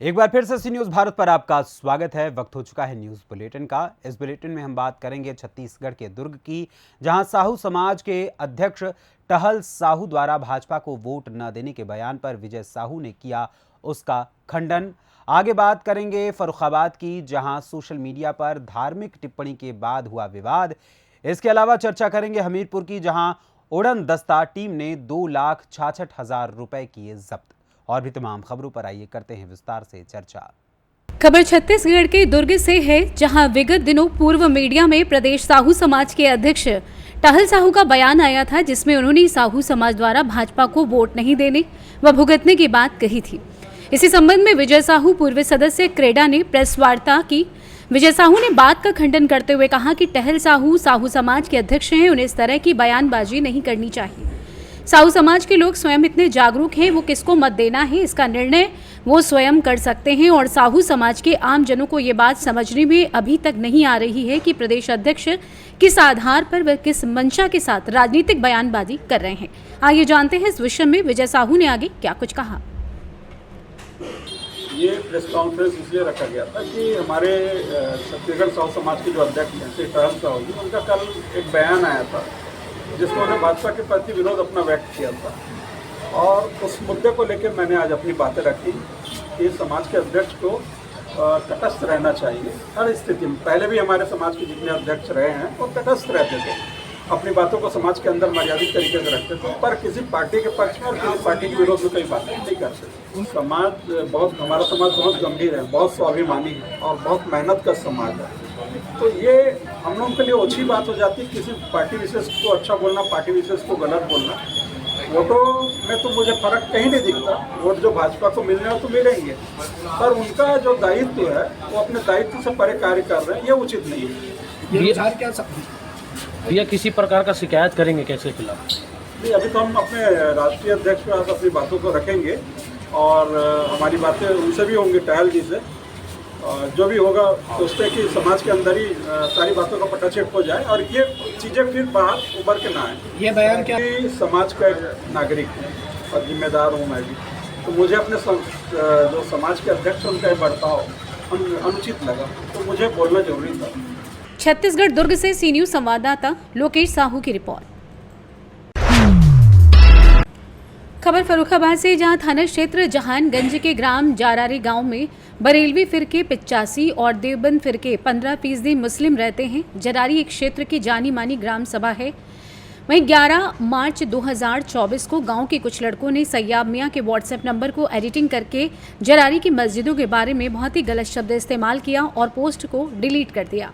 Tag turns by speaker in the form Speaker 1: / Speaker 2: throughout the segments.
Speaker 1: एक बार फिर से सी न्यूज भारत पर आपका स्वागत है। वक्त हो चुका है न्यूज बुलेटिन का। इस बुलेटिन में हम बात करेंगे छत्तीसगढ़ के दुर्ग की, जहां साहू समाज के अध्यक्ष टहल साहू द्वारा भाजपा को वोट न देने के बयान पर विजय साहू ने किया उसका खंडन। आगे बात करेंगे फर्रुखाबाद की, जहां सोशल मीडिया पर धार्मिक टिप्पणी के बाद हुआ विवाद। इसके अलावा चर्चा करेंगे हमीरपुर की, जहां उड़न दस्ता टीम ने 2,66,000 रुपए किए जब्त। और भी तमाम खबरों पर आइए करते हैं विस्तार से चर्चा।
Speaker 2: खबर छत्तीसगढ़ के दुर्ग से है, जहां विगत दिनों पूर्व मीडिया में प्रदेश साहू समाज के अध्यक्ष टहल साहू का बयान आया था, जिसमें उन्होंने साहू समाज द्वारा भाजपा को वोट नहीं देने व भुगतने की बात कही थी। इसी संबंध में विजय साहू, पूर्व सदस्य क्रेडा, ने प्रेस वार्ता की। विजय साहू ने बात का खंडन करते हुए कहा कि टहल साहू साहू समाज के अध्यक्ष हैं, उन्हें इस तरह की बयानबाजी नहीं करनी चाहिए। साहू समाज के लोग स्वयं इतने जागरूक हैं, वो किसको मत देना है इसका निर्णय वो स्वयं कर सकते हैं। और साहू समाज के आम जनों को ये बात समझने में अभी तक नहीं आ रही है कि प्रदेश अध्यक्ष किस आधार पर व किस मंशा के साथ राजनीतिक बयानबाजी कर रहे हैं। आइए जानते हैं इस विषय में विजय साहू ने आगे क्या कुछ कहा।
Speaker 3: ये प्रेस कॉन्फ्रेंस इसलिए रखा गया था कि हमारे छत्तीसगढ़ साहू समाज के जो अध्यक्ष हैं श्री टहल साहू जी, उनका कल एक बयान आया था जिसमें उन्होंने भाजपा के प्रति विरोध अपना व्यक्त किया था। और उस मुद्दे को लेकर मैंने आज अपनी बातें रखी कि समाज के अध्यक्ष को तटस्थ रहना चाहिए हर स्थिति में। पहले भी हमारे समाज के जितने अध्यक्ष रहे हैं वो तटस्थ रहते थे, अपनी बातों को समाज के अंदर मर्यादित तरीके से रखते थे, पर किसी पार्टी के पक्ष में और किसी पार्टी के विरोध में कई बातें नहीं करते। हमारा समाज बहुत गंभीर है, बहुत स्वाभिमानी है और बहुत मेहनत का समाज है। तो ये हम लोगों के लिए अच्छी बात हो जाती है किसी पार्टी विशेष को अच्छा बोलना, पार्टी विशेष को गलत बोलना। वोटों में तो मुझे फर्क कहीं नहीं दिखता, वोट जो भाजपा को मिलने हैं तो मिलेंगे, पर उनका जो दायित्व है वो अपने दायित्व से परे कार्य कर रहे हैं, ये उचित नहीं है।
Speaker 4: भैया किसी प्रकार का शिकायत करेंगे कैसे खिलाफ?
Speaker 3: नहीं, अभी तो हम अपने राष्ट्रीय अध्यक्ष के पास अपनी बातों को रखेंगे और हमारी बातें उनसे भी होंगी, टहल जी से। जो भी होगा सोचते हैं कि समाज के अंदर ही सारी बातों का पटाक्षेप हो जाए और ये चीज़ें फिर बाहर उभर के ना आए। ये बयान क्या है? समाज का एक नागरिक है और जिम्मेदार हूँ मैं भी, तो मुझे अपने जो समाज के अध्यक्ष उनका बर्ताव अनुचित लगा, तो मुझे बोलना जरूरी था।
Speaker 2: छत्तीसगढ़ दुर्ग से सी न्यूज संवाददाता लोकेश साहू की रिपोर्ट। खबर फर्रुखाबाद से, जहां थाना क्षेत्र जहानगंज के ग्राम जारारी गांव में बरेलवी फिरके 85 और देवबंद फिरके 15% मुस्लिम रहते हैं। जरारी एक क्षेत्र की जानी मानी ग्राम सभा है। वहीं 11 मार्च 2024 को गांव के कुछ लड़कों ने सैयाब मियां के व्हाट्सएप नंबर को एडिटिंग करके जरारी की मस्जिदों के बारे में बहुत ही गलत शब्द इस्तेमाल किया और पोस्ट को डिलीट कर दिया।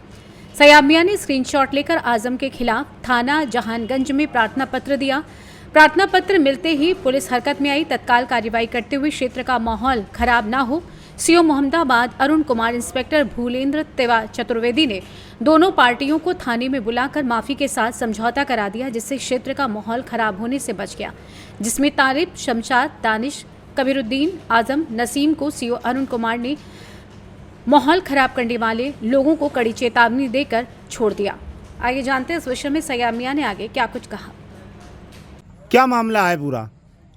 Speaker 2: सैयाब मियां ने स्क्रीनशॉट लेकर आजम के खिलाफ थाना जहानगंज में प्रार्थना पत्र दिया। प्रार्थना पत्र मिलते ही पुलिस हरकत में आई। तत्काल कार्रवाई करते हुए क्षेत्र का माहौल खराब ना हो, सीओ मोहम्मदाबाद अरुण कुमार, इंस्पेक्टर भूलेंद्र तेवा चतुर्वेदी ने दोनों पार्टियों को थाने में बुलाकर माफी के साथ समझौता करा दिया, जिससे क्षेत्र का माहौल खराब होने से बच गया, जिसमें तारिफ, शमशाद, दानिश, कबीरुद्दीन, आजम, नसीम को सीओ अरुण कुमार ने माहौल खराब करने वाले लोगों को कड़ी चेतावनी देकर छोड़ दिया। आइए जानते हैं इस विषय में सैयाब मियां ने आगे क्या कुछ कहा।
Speaker 5: क्या मामला है? पूरा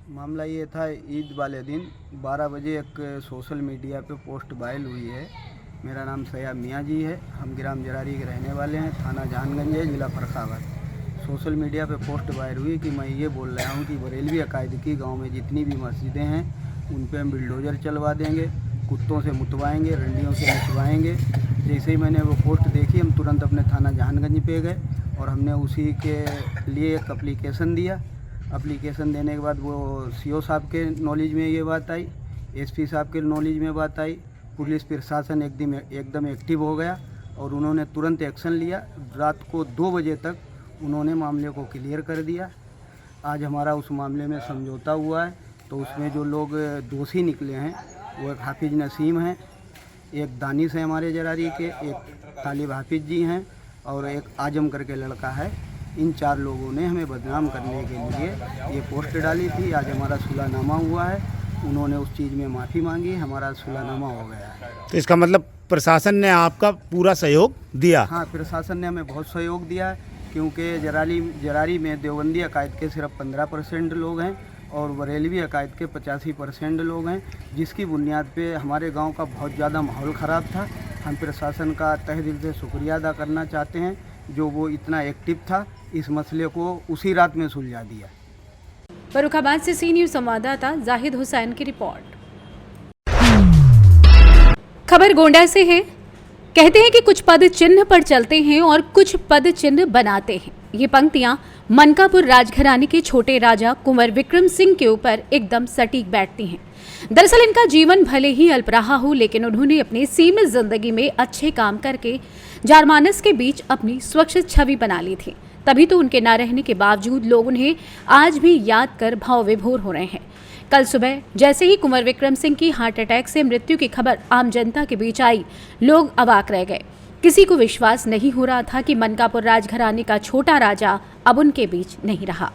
Speaker 6: मामला ये था, ईद वाले दिन 12 बजे एक सोशल मीडिया पे पोस्ट वायरल हुई है। मेरा नाम सैयाब मियां जी है, हम ग्राम जरारी के रहने वाले हैं, थाना जहानगंज है, जिला फर्रुखाबाद। सोशल मीडिया पे पोस्ट वायरल हुई कि मैं ये बोल रहा हूँ कि बरेलवी अकायदे की गाँव में जितनी भी मस्जिदें हैं उन पर हम बिल्डोजर चलवा देंगे, कुत्तों से मुतवाएँगे, रंडियों से नचवाएँगे। जैसे ही मैंने वो पोस्ट देखी, हम तुरंत अपने थाना जहानगंज पे गए और हमने उसी के लिए एक एप्लीकेशन दिया। एप्लीकेशन देने के बाद वो सीओ साहब के नॉलेज में ये बात आई, एसपी साहब के नॉलेज में बात आई। पुलिस प्रशासन एकदम एक्टिव हो गया और उन्होंने तुरंत एक्शन लिया। रात को 2 बजे तक उन्होंने मामले को क्लियर कर दिया। आज हमारा उस मामले में समझौता हुआ है। तो उसमें जो लोग दोषी निकले हैं वो एक हाफिज नसीम हैं, एक दानिश है हमारे जरारी के, एक तालिब हाफिज जी हैं और एक आजम करके लड़का है। इन 4 लोगों ने हमें बदनाम करने के लिए ये पोस्ट डाली थी। आज हमारा सुलहनामा हुआ है, उन्होंने उस चीज़ में माफ़ी मांगी, हमारा सुलहनामा हो गया है।
Speaker 5: तो इसका मतलब प्रशासन ने आपका पूरा सहयोग दिया?
Speaker 6: हाँ, प्रशासन ने हमें बहुत सहयोग दिया है, क्योंकि जरारी में देवबंदी अकायद के सिर्फ 15% लोग हैं और बरेलवी अकायद के 85% लोग हैं, जिसकी बुनियाद पे हमारे गांव का बहुत ज़्यादा माहौल ख़राब था। हम प्रशासन का तहे दिल से शुक्रिया अदा करना चाहते हैं जो वो इतना एक्टिव था, इस मसले को उसी रात में सुलझा दिया।
Speaker 2: फर्रुखाबाद से सी न्यूज़ संवाददाता जाहिद हुसैन की रिपोर्ट। खबर गोंडा से है। कहते हैं कि कुछ पद चिन्ह पर चलते हैं और कुछ पद चिन्ह बनाते हैं। ये पंक्तियां मनकापुर राजघराने के छोटे राजा कुंवर विक्रम सिंह के ऊपर एकदम सटीक बैठती हैं। दरअसल इनका जीवन भले ही अल्प रहा हो, लेकिन उन्होंने अपनी सीमित जिंदगी में अच्छे काम करके जनमानस के बीच अपनी स्वच्छ छवि बना ली थी। तभी तो उनके न रहने के बावजूद लोग उन्हें आज भी याद कर भाव विभोर हो रहे हैं। कल सुबह जैसे ही कुंवर विक्रम सिंह की हार्ट अटैक से मृत्यु की खबर आम जनता के बीच आई, लोग अवाक रह गए। किसी को विश्वास नहीं हो रहा था कि मनकापुर राजघराने का छोटा राजा अब उनके बीच नहीं रहा।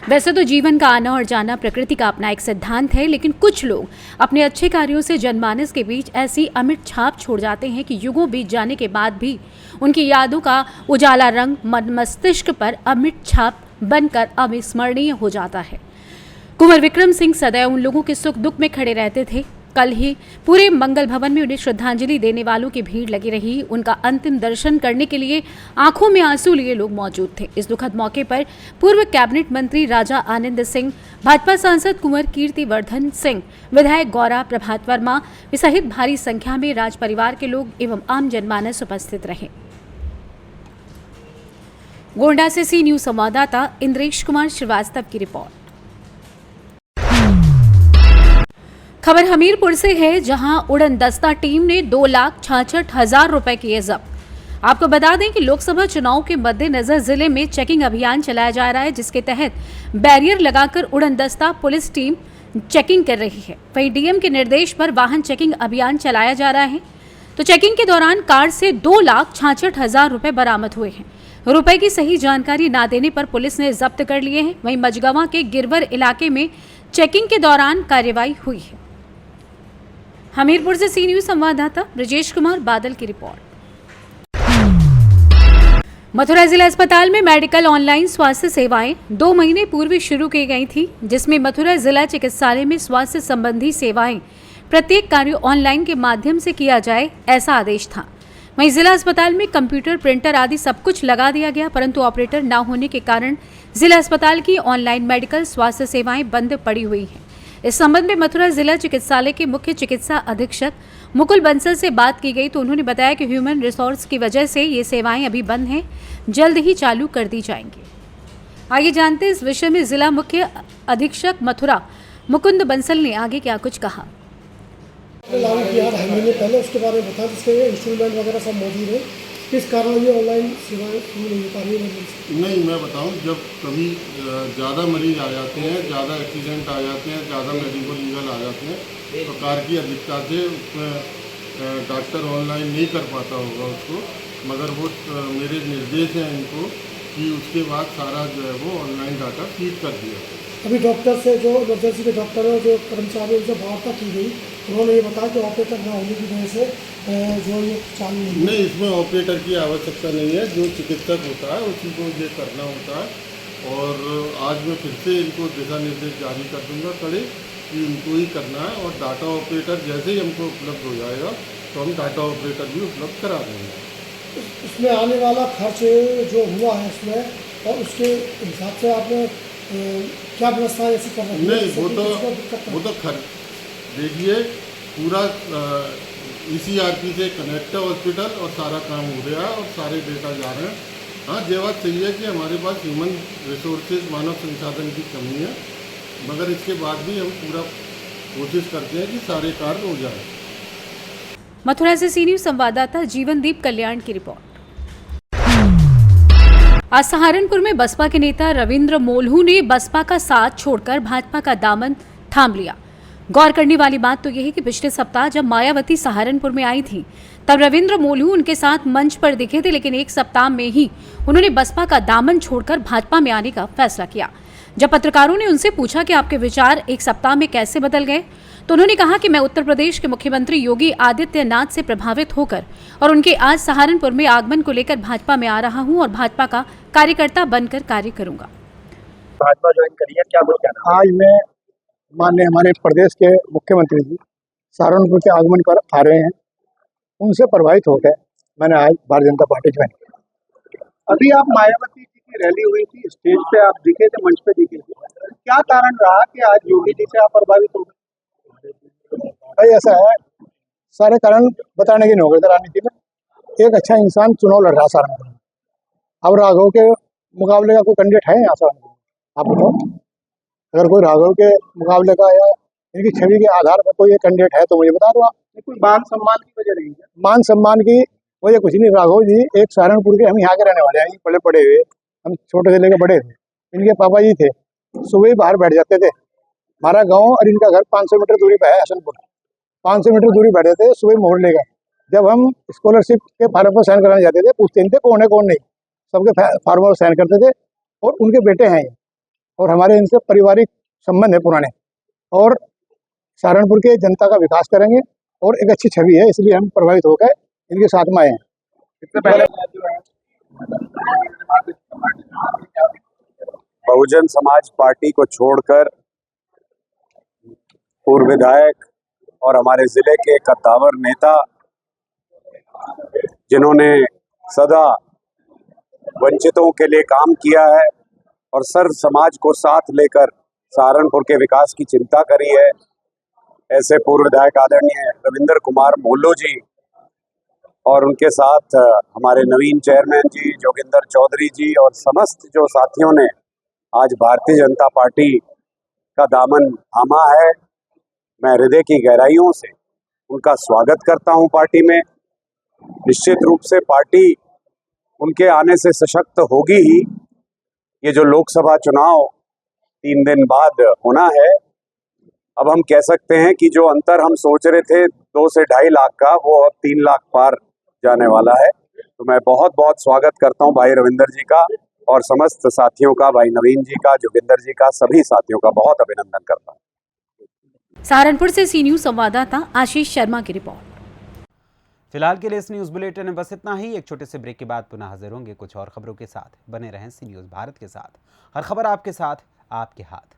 Speaker 2: वैसे तो जीवन का आना और जाना प्रकृति का अपना एक सिद्धांत है, लेकिन कुछ लोग अपने अच्छे कार्यों से जनमानस के बीच ऐसी अमिट छाप छोड़ जाते हैं कि युगों बीत जाने के बाद भी उनकी यादों का उजाला रंग मन मस्तिष्क पर अमिट छाप बनकर अविस्मरणीय हो जाता है। कुंवर विक्रम सिंह सदैव उन लोगों के सुख दुख में खड़े रहते थे। कल ही पूरे मंगल भवन में उन्हें श्रद्धांजलि देने वालों की भीड़ लगी रही। उनका अंतिम दर्शन करने के लिए आंखों में आंसू लिए लोग मौजूद थे। इस दुखद मौके पर पूर्व कैबिनेट मंत्री राजा आनंद सिंह, भाजपा सांसद कुंवर कीर्तिवर्धन सिंह, विधायक गौरा प्रभात वर्मा सहित भारी संख्या में राज परिवार के लोग एवं आम जनमानस उपस्थित रहे। गोंडा से सी न्यूज़ संवाददाता इंद्रेश कुमार श्रीवास्तव की रिपोर्ट। खबर हमीरपुर से है, जहां उड़न दस्ता टीम ने 2,66,000 रुपए किए जब्त। आपको बता दें कि लोकसभा चुनाव के मद्देनजर जिले में चेकिंग अभियान चलाया जा रहा है, जिसके तहत बैरियर लगाकर उड़न दस्ता पुलिस टीम चेकिंग कर रही है। वहीं डीएम के निर्देश पर वाहन चेकिंग अभियान चलाया जा रहा है। तो चेकिंग के दौरान कार से 2,66,000 रुपए बरामद हुए हैं। रुपए की सही जानकारी ना देने पर पुलिस ने जब्त कर लिए हैं। वहीं मझगवां के गिरवर इलाके में चेकिंग के दौरान कार्रवाई हुई है। हमीरपुर से सी न्यूज़ संवाददाता ब्रजेश कुमार बादल की रिपोर्ट। मथुरा जिला अस्पताल में मेडिकल ऑनलाइन स्वास्थ्य सेवाएं 2 महीने पूर्व शुरू की गई थी, जिसमें मथुरा जिला चिकित्सालय में स्वास्थ्य संबंधी सेवाएं प्रत्येक कार्य ऑनलाइन के माध्यम से किया जाए, ऐसा आदेश था। वहीं जिला अस्पताल में कंप्यूटर, प्रिंटर आदि सब कुछ लगा दिया गया, परंतु ऑपरेटर न होने के कारण जिला अस्पताल की ऑनलाइन मेडिकल स्वास्थ्य सेवाएं बंद पड़ी हुई हैं। इस संबंध में मथुरा जिला चिकित्सालय के मुख्य चिकित्सा अधीक्षक मुकुल बंसल से बात की गई तो उन्होंने बताया कि ह्यूमन रिसोर्स की वजह से ये सेवाएं अभी बंद हैं, जल्द ही चालू कर दी जाएंगी। आइए जानते हैं इस विषय में जिला मुख्य अधीक्षक मथुरा मुकुंद बंसल ने आगे क्या कुछ कहा।
Speaker 7: लागू किया 2.5 महीने पहले, उसके बारे में बता, जिसके इंस्ट्रूमेंट वगैरह सब मौजूद है। किस कारण ये ऑनलाइन सेवाएं शुरू नहीं हो पा रही है?
Speaker 8: नहीं, मैं बताऊं, जब कभी ज़्यादा मरीज आ जाते हैं, ज़्यादा एक्सीडेंट आ जाते हैं, ज़्यादा मेडिकल लीगल आ जाते हैं, तो कार की अधिकता से उसमें डॉक्टर ऑनलाइन नहीं कर पाता होगा उसको, मगर वो मेरे निर्देश हैं इनको कि उसके बाद सारा जो है वो ऑनलाइन डाटा फीड कर दिया।
Speaker 7: अभी डॉक्टर से जो इमरजेंसी के डॉक्टर हैं, जो कर्मचारी, उनसे वार्ता की गई, उन्होंने ये बताया कि ऑपरेटर न होने की वजह से जो ये चालू नहीं,
Speaker 8: इसमें ऑपरेटर की आवश्यकता नहीं है। जो चिकित्सक होता है उसी को ये करना होता है। और आज मैं फिर से इनको दिशा निर्देश जारी कर दूंगा कड़े कि इनको ही करना है। और डाटा ऑपरेटर जैसे ही हमको उपलब्ध हो जाएगा तो हम डाटा ऑपरेटर भी उपलब्ध करा देंगे।
Speaker 7: इसमें आने वाला खर्च जो हुआ है इसमें, और उसके हिसाब से आपने क्या व्यवस्था ऐसी कर रही है?
Speaker 8: नहीं, वो तो खर्च देखिए, पूरा ECRP से कनेक्ट है हॉस्पिटल और सारा काम हो गया और सारे डेटा जा रहे हैं। हाँ, ये बात सही है कि हमारे पास ह्यूमन रिसोर्सेज, मानव संसाधन की कमी है, मगर इसके बाद भी हम पूरा कोशिश करते हैं कि सारे कार्य हो जाए।
Speaker 2: मथुरा से सी न्यूज़ संवाददाता जीवनदीप कल्याण की रिपोर्ट। आज सहारनपुर में बसपा के नेता रविंद्र मोलहू ने बसपा का साथ छोड़कर भाजपा का दामन थाम लिया। गौर करने वाली बात तो यह है कि पिछले सप्ताह जब मायावती सहारनपुर में आई थी, तब रविंद्र मोलहू उनके साथ मंच पर दिखे थे, लेकिन एक सप्ताह में ही उन्होंने बसपा का दामन छोड़कर भाजपा में आने का फैसला किया। जब पत्रकारों ने उनसे पूछा कि आपके विचार एक सप्ताह में कैसे बदल गए, तो उन्होंने कहा कि मैं उत्तर प्रदेश के मुख्यमंत्री योगी आदित्यनाथ से प्रभावित होकर और उनके आज सहारनपुर में आगमन को लेकर भाजपा में आ रहा हूं और भाजपा का कार्यकर्ता बनकर कार्य करूंगा।
Speaker 9: भाजपा ज्वाइन करी है, क्या कुछ कहना?
Speaker 10: आज मैं
Speaker 9: माननीय हमारे प्रदेश के मुख्यमंत्री जी सहारनपुर के आगमन पर आ रहे हैं, उनसे प्रभावित होकर मैंने आज भारतीय जनता पार्टी ज्वाइन किया।
Speaker 10: अभी आप मायावती जी की रैली हुई थी, स्टेज पे आप दिखे थे, मंच पे दिखे थे, क्या कारण रहा कि आज योगी जी से आप प्रभावित हो गए?
Speaker 9: भाई ऐसा है, सारे कारण बताने की नौकरी राजनीति में। एक अच्छा इंसान चुनाव लड़ रहा सहारनपुर में, अब राघव के मुकाबले का कोई कैंडिडेट है यहाँ सहारनपुर? आप बताओ, अगर कोई राघव के मुकाबले का या इनकी छवि के आधार पर कोई कैंडिडेट है तो मुझे बता दो आप।
Speaker 10: कोई मान सम्मान की वजह नहीं है?
Speaker 9: मान सम्मान की वजह कुछ नहीं। राघव जी एक सहारनपुर के, हम यहाँ के रहने वाले हैं, पले पड़े हुए, हम छोटे से लेकर बड़े थे। इनके पापा जी थे, सुबह ही बाहर बैठ जाते थे। हमारा गांव और इनका घर 500 मीटर दूरी पे है, हसनपुर। 500 मीटर दूरी बैठे थे, सुबह मोहल्ले का। जब हम स्कॉलरशिप के फार्म पर साइन कराने जाते थे, पूछते थे कौन है कौन नहीं, सबके फार्म पर साइन करते थे। और उनके बेटे हैं ये, और हमारे इनसे पारिवारिक संबंध है पुराने, और सहारनपुर के जनता का विकास करेंगे और एक अच्छी छवि है, इसलिए हम प्रभावित होकर इनके साथ में आए हैं।
Speaker 10: इससे पहले
Speaker 11: बहुजन समाज पार्टी को छोड़कर पूर्व विधायक और हमारे जिले के कद्दावर नेता, जिन्होंने सदा वंचितों के लिए काम किया है और सर्व समाज को साथ लेकर सहारनपुर के विकास की चिंता करी है, ऐसे पूर्व विधायक आदरणीय रविंद्र कुमार मोहल्लो जी और उनके साथ हमारे नवीन चेयरमैन जी जोगिंदर चौधरी जी और समस्त जो साथियों ने आज भारतीय जनता पार्टी का दामन थामा है, मैं हृदय की गहराइयों से उनका स्वागत करता हूं पार्टी में। निश्चित रूप से पार्टी उनके आने से सशक्त होगी ही। ये जो लोकसभा चुनाव 3 दिन बाद होना है, अब हम कह सकते हैं कि जो अंतर हम सोच रहे थे 2 से 2.5 लाख का, वो अब 3 लाख पार जाने वाला है। तो मैं बहुत बहुत स्वागत करता हूं भाई रविंदर जी का और समस्त साथियों का, भाई नवीन जी का, जोगिंदर जी का, सभी साथियों का बहुत अभिनंदन करता हूं।
Speaker 2: सहारनपुर से सी न्यूज संवाददाता आशीष शर्मा की रिपोर्ट।
Speaker 1: फिलहाल के लिए इस न्यूज़ बुलेटिन में बस इतना ही। एक छोटे से ब्रेक के बाद पुनः हाजिर होंगे कुछ और खबरों के साथ। बने रहें सी न्यूज़ भारत के साथ। हर खबर आपके साथ, आपके हाथ।